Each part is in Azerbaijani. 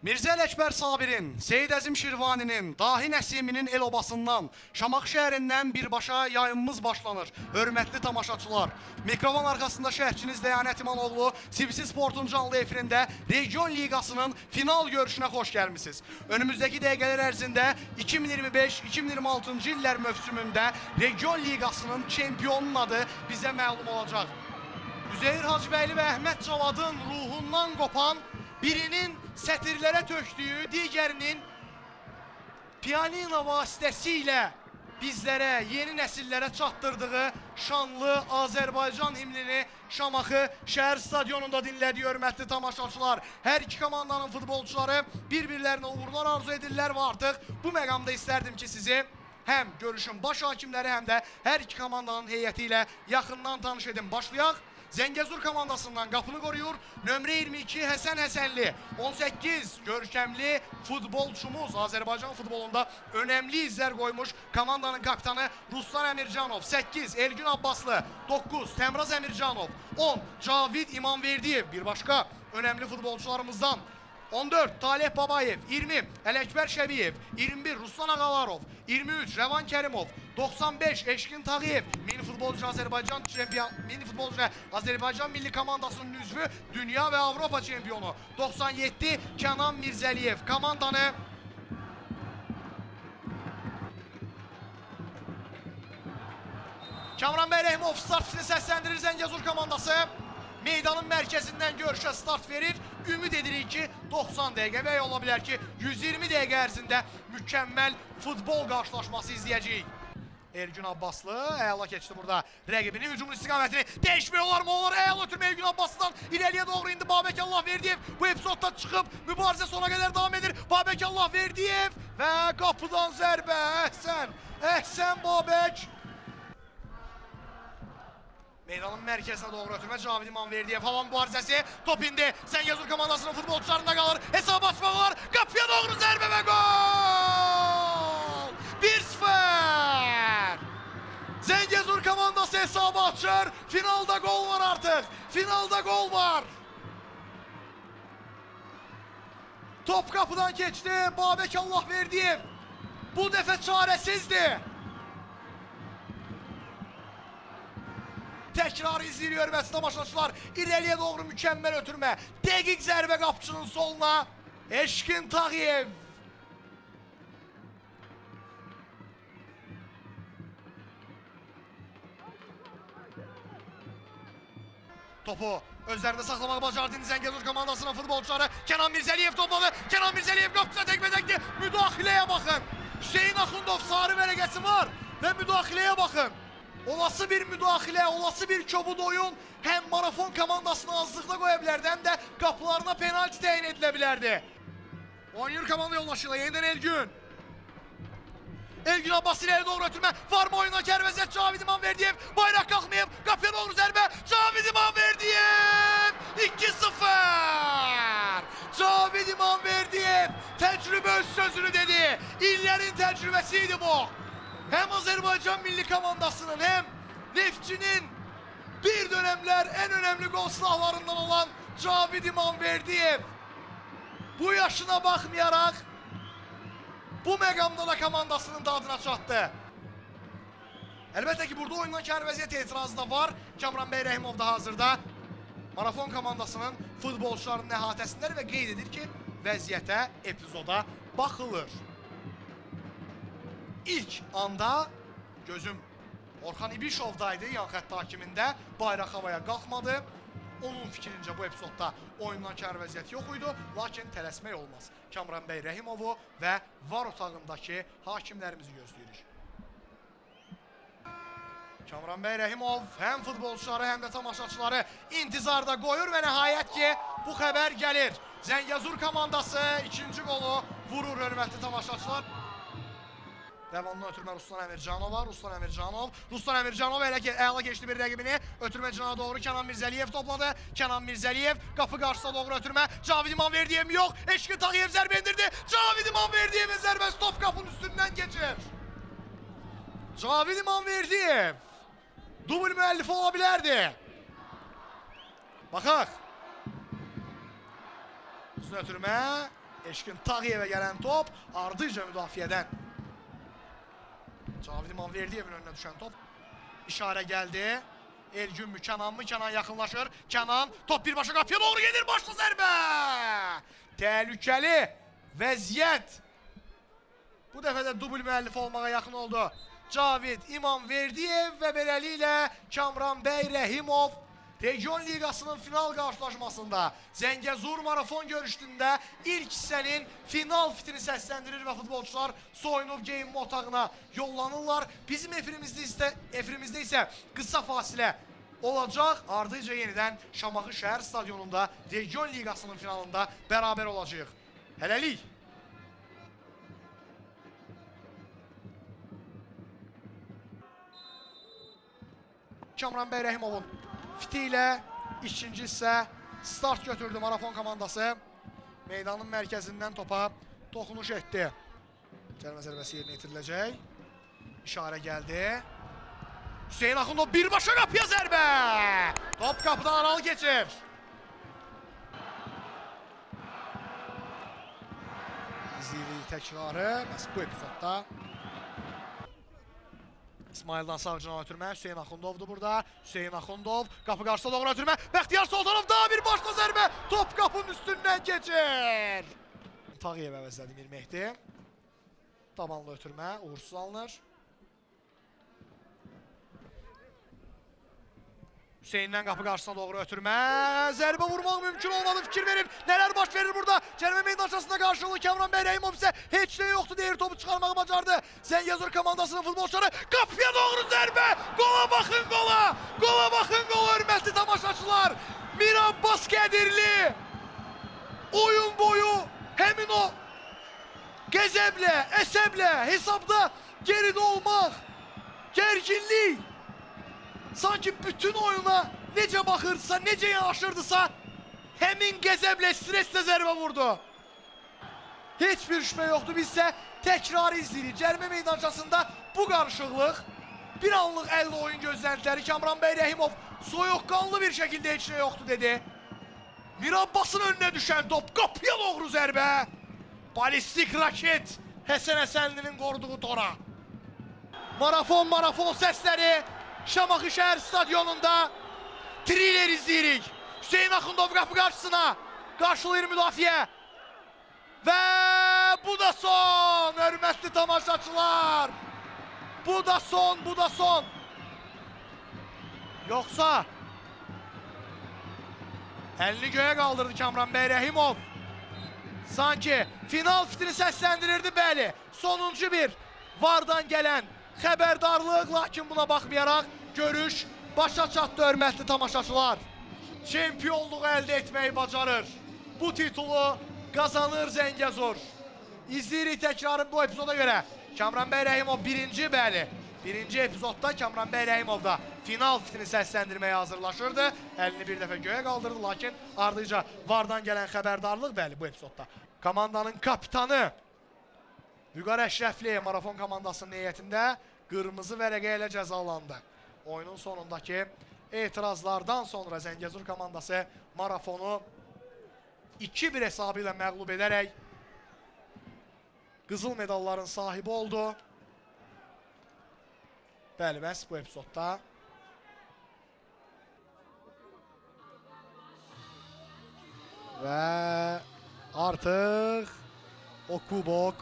Mirzə Ələkbər Sabirin, Seyid Əzim Şirvaninin, Dahi Nəsiminin el obasından, Şamaxı şəhərindən birbaşa yayımımız başlanır. Hörmətli tamaşaçılar, mikrofon arxasında şərhçiniz Dəyanət İmanoğlu, CBC Sportun canlı efirində Region Liqasının final görüşünə xoş gəlmisiniz. Önümüzdəki dəqiqələr ərzində 2025-2026-cı illər mövsümündə Region Liqasının çempionunun adı bizə məlum olacaq. Üzeyir Hacıbəyli və Əhməd Cavadın ruhundan qopan, birinin sətirlərə tökdüyü, digərinin pianino vasitəsilə bizlərə, yeni nəsillərə çatdırdığı şanlı Azərbaycan himnini Şamaxı şəhər stadionunda dinlədiyi hörmətli tamaşaçılar. Hər iki komandanın futbolçuları bir-birlərinə uğurlar arzu edirlər və artıq bu məqamda istərdim ki, sizi həm görüşün baş hakimləri, həm də hər iki komandanın heyəti ilə yaxından tanış edin. Başlayaq. Zəngəzur komandasından qapını qoruyur nömrə 22 Həsən Həsənli, 18 görkəmli futbolçumuz, Azərbaycan futbolunda önəmli izlər qoymuş komandanın kapitanı Ruslan Əmircanov, 8 Elgün Abbaslı, 9 Təmraz Əmircanov, 10 Cavid İmamverdiyev, bir başqa önəmli futbolçularımızdan, 14 Talih Babayev, 20 Ələkbər Şəbiyev, 21 Ruslan Ağalarov, 23 Rəvan Kərimov, 95 Eşkin Tağıyev, mini futbolcu Azərbaycan milli komandasının üzvü, dünya və Avropa çempionu, 97 Kənan Mirzəliyev, komandanı Kamran bəy Rəhimov start fili səsləndirir. Zəngəzur komandası meydanın mərkəzindən görüşə start verir. Ümid edirik ki 90 dəqiqə və ola bilər ki 120 dəqiqə ərzində mükəmməl futbol qarşılaşması izləyəcəyik. Elgün Abbaslı əla keçdi burada rəqibinin hücumun istiqamətini dəyişmək olar mı? Olur, əla ötürmə Elgün Abbaslıdan irəliyə doğru indi Babək Allahverdiyev bu epizodda çıxıb mübarizə sona qədər davam edir. Babək Allahverdiyev və qapıdan zərbə. Əhsən Babək. Meydanın mərkəzinə doğru ötürmə Cavid İmamverdiyev, hava mübarizəsi, top indi Zəngəzur komandasının futbolçularında qalır, hesab açmaq olar, qapıya doğru zərbə və gol! 1-0! Zəngəzur komandası hesabı açır, finalda gol var artıq, finalda gol var! Top qapıdan keçdi, Babək Allahverdiyev bu dəfə çarəsizdir. Təkrarı izləyir hörmətli tamaşaçılar. İrəliyə doğru mükəmməl ötürmə. Dəqiq zərbə qapıçının soluna. Eşkin Tağıyev. Topu özlərində saxlamaq bacardı Zəngəzur komandasının futbolçuları. Kənan Mirzəliyev topladı. Kənan Mirzəliyev qapıçına təkbədəkdir. Müdaxiləyə baxın. Hüseyin Axundov sarı vərəqəsi var və müdaxiləyə baxın. Olası bir müdaxilə, olası bir kobud oyun həm marafon komandasını azlıqda qoya bilərdi, həm də qapılarına penalti təyin edilə bilərdi. Oynayır komanda yoldaşıyla, yenidən Elgün. Elgün Abbas ileri doğru ötürmə, var mı oyuna Kərvəzət, Cavid İmamverdiyev, bayraq qalxmayıb, qapıya doğru zərbə, Cavid İmamverdiyev, 2-0! Cavid İmamverdiyev təcrübə öz sözünü dedi, illərin təcrübəsiydi bu. Hem Azerbaycan milli komandasının hem Neftçinin bir dönemler en önemli gol silahlarından olan Cavid İmamverdiyev bu yaşına bakmayarak bu məqamda da komandasının dadına çatdı. Elbette ki burada oyundan kar vəziyyət etirazı da var. Kamran bəy Rəhimov da hazırda marafon komandasının futbolçularının əhatəsindədir və qeyd edir ki vəziyyətə, epizoda baxılır. İlk anda gözüm Orxan İbişovdaydı yan xətt hakimində, bayraq havaya qalxmadı. Onun fikrincə bu epizodda oyundan kar vəziyyət yox idi, lakin tələsmək olmaz. Kamran bəy Rəhimovu və var otağındakı hakimlərimizi gözləyirik. Kamran bəy Rəhimov həm futbolçuları, həm də tamaşaçıları intizarda qoyur və nəhayət ki bu xəbər gəlir. Zəngəzur komandası ikinci qolu vurur hörmətli tamaşaçılar. Devamlı ötürmə Ruslan Əmircanova, Ruslan Əmircanov əla geçti bir rəqibini, ötürmə cana doğru Kənan Mirzəliyev topladı, Kənan Mirzəliyev qapı qarşısına doğru ötürmə, Cavid İmamverdiyev yox, Eşkin Tağıyev zərbə indirdi, Cavid İmamverdiyevin zərbəsi top qapının üstündən geçir. Cavid İmamverdiyev dubl müəllifi ola bilərdi. Baxaq. Üstünə ötürmə, Eşkin Tağıyevə gələn top ardıca müdafiədən. Cavid İmanverdiyevin önünə düşən top. İşarə gəldi. Elgün mü, Kenan mı? Kenan yaxınlaşır. Kenan top birbaşa qapıya doğru gelir. Başla zərbə. Təhlükəli vəziyyət. Bu dəfə də dubl müəllifi olmağa yaxın oldu. Cavid İmanverdiyev və beləliklə Kamran bəy Rəhimov Region Liqasının final qarşılaşmasında Zəngəzur marafon görüşdüyündə ilk hissənin final fitini səsləndirir və futbolçular soyunub geyinmə otağına yollanırlar. Bizim efrimizdə isə qısa fasilə olacaq. Ardıca yenidən Şamaxı şəhər stadionunda Region Liqasının finalında bərabər olacaq. Hələlik. Kamran bəy Rəhimovun fiti ilə ikinci hissə start götürdü marafon komandası. Meydanın mərkəzindən topa toxunuş etdi. Cərimə zərbəsi yerinə yetiriləcək. İşarə gəldi. Hüseyin Axundov birbaşa qapıya zərbə. Top qapıdan aralı keçir. İzləyirik təkrarı. Məhz bu epizodda. İsmaildan Savcı'na ötürmə, Hüseyin Axundovdur burada. Hüseyin Axundov, qapı qarşısına doğru ötürmə. Bəxtiyar Sultanov daha bir başla zərbə. Top qapının üstündən keçir. Tağıyev əvəzlədi Mir Mehdi. Tabanlı ötürmə, uğursuz alınır. Hüseyin'dən qapı qarşısına doğru ötürmə. Zərbə vurmaq mümkün olmadı, fikir verin. Nələr baş verir burada? Cərimə meydançasında qarşılığı Kamran bəy Rəhimov isə heç nə yoxdur deyir, topu çıxarmağı bacardı. Zəngəzur komandasının futbolçuları qapıya doğru zərbə. Qola baxın qola. Qola baxın qola, hörmətli tamaşaçılar. Mir Abbas Qədirli oyun boyu həmin o qəzəblə, əsəblə hesabda geridə olmaq, gərginlik, sanki bütün oyuna necə baxırsa, necə yanaşırdısa həmin qəzəblə, streslə zərbə vurdu. Heç bir şübhə yoxdur, biz isə təkrarı izləyirik. Cərimə meydançasında bu qarışıqlıq, bir anlıq əlli oyun gözləntiləri. Kamran bəy Rəhimov soyuqqanlı bir şəkildə heç nə yoxdur dedi. Mir Abbasın önünə düşən top, qapıya doğru zərbə. Balistik raket Həsən Həsənlinin qoruduğu tora. Marafon səsləri Şamaxı şəhər stadionunda Triller izləyirik. Hüseyin Axundov qapı qarşısına qarşılayır müdafiə. Və bu da son, hörmətli tamaşaçılar. Bu da son. Yoxsa əlini göyə qaldırdı Kamran bəy Rəhimov. Sanki final fitini səsləndirirdi, bəli. Sonuncu bir VAR-dan gələn xəbərdarlıq, lakin buna baxmayaraq görüş başa çatdı, hörmətli tamaşaçılar. Çempionluğu əldə etməyi bacarır. Bu titulu qazanır Zəngəzur. İzləyirik təkrarı bu epizoda görə. Kamran bəy Rəhimov birinci epizodda Kamran bəy Rəhimov da final fitini səsləndirməyə hazırlaşırdı. Əlini bir dəfə göyə qaldırdı, lakin ardıca VAR-dan gələn xəbərdarlıq, bəli, bu epizodda. Komandanın kapitanı Vüqar Əşrəfli marafon komandasının heyətində qırmızı vərəqə ilə cəzalandı. Oyunun sonundakı etirazlardan sonra Zəngəzur komandası marafonu 2-1 hesabı ilə məğlub edərək qızıl medalların sahibi oldu. Bəli, məhz bu epizodda. Və artıq o kubok,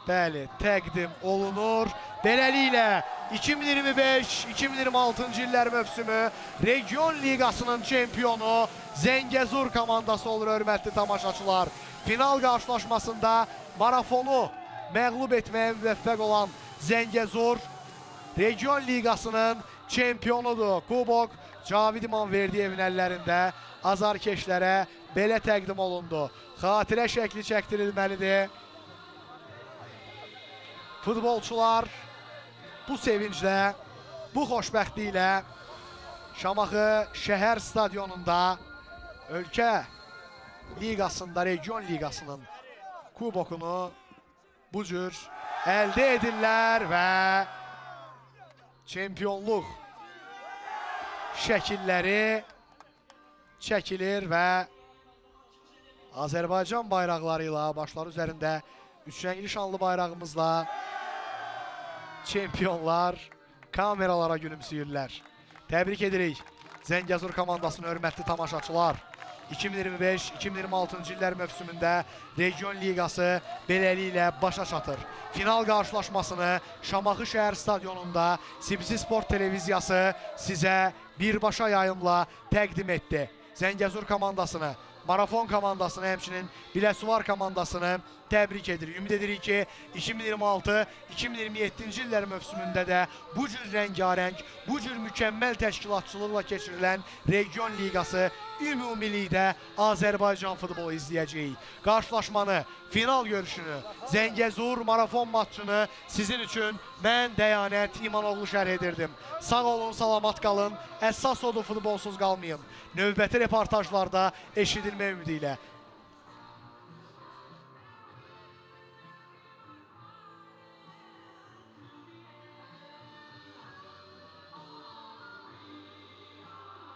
bəli, təqdim olunur. Beləliklə 2025-2026-cı illər mövsümü Region Liqasının çempionu Zəngəzur komandası olur, hörmətli tamaşaçılar. Final qarşılaşmasında marafonu məğlub etməyə müvəffəq olan Zəngəzur Region Liqasının çempionudur. Kubok Cavid İmanverdiyevin əllərində azarkeşlərə belə təqdim olundu. Xatirə şəkli çəkdirilməlidir. Futbolçular bu sevinclə, bu xoşbəxtliklə Şamaxı şəhər stadionunda ölkə liqasında, Region Liqasının kubokunu bu cür əldə edirlər və çempionluq şəkilləri çəkilir və Azərbaycan bayraqlarıyla, başları üzərində üç rəngli şanlı bayrağımızla çempionlar kameralara gülümsüyürlər. Təbrik edirik Zəngəzur komandasının hörmətli tamaşaçılar. 2025-2026-cı illər mövsümündə Region Liqası beləliklə başa çatır. Final qarşılaşmasını Şamaxı şəhər stadionunda CBC Sport televiziyası sizə birbaşa yayımla təqdim etdi. Zəngəzur komandasını, Marafon komandasını, həmçinin Biləsuvar komandasını təbrik edirik. Ümid edirik ki, 2026-2027-ci illər mövsümündə də bu cür rəngarəng, bu cür mükəmməl təşkilatçılıqla keçirilən Region Liqası ümumilikdə Azərbaycan futbolu izləyəcəyik. Qarşılaşmanı, final görüşünü, Zəngəzur Marafon matçını sizin üçün mən Dəyanət İmanoğlu şərh edirdim. Sağ olun, salamat qalın, əsas odur futbolsuz qalmayın. Növbəti reportajlarda eşidilmə ümidi ilə.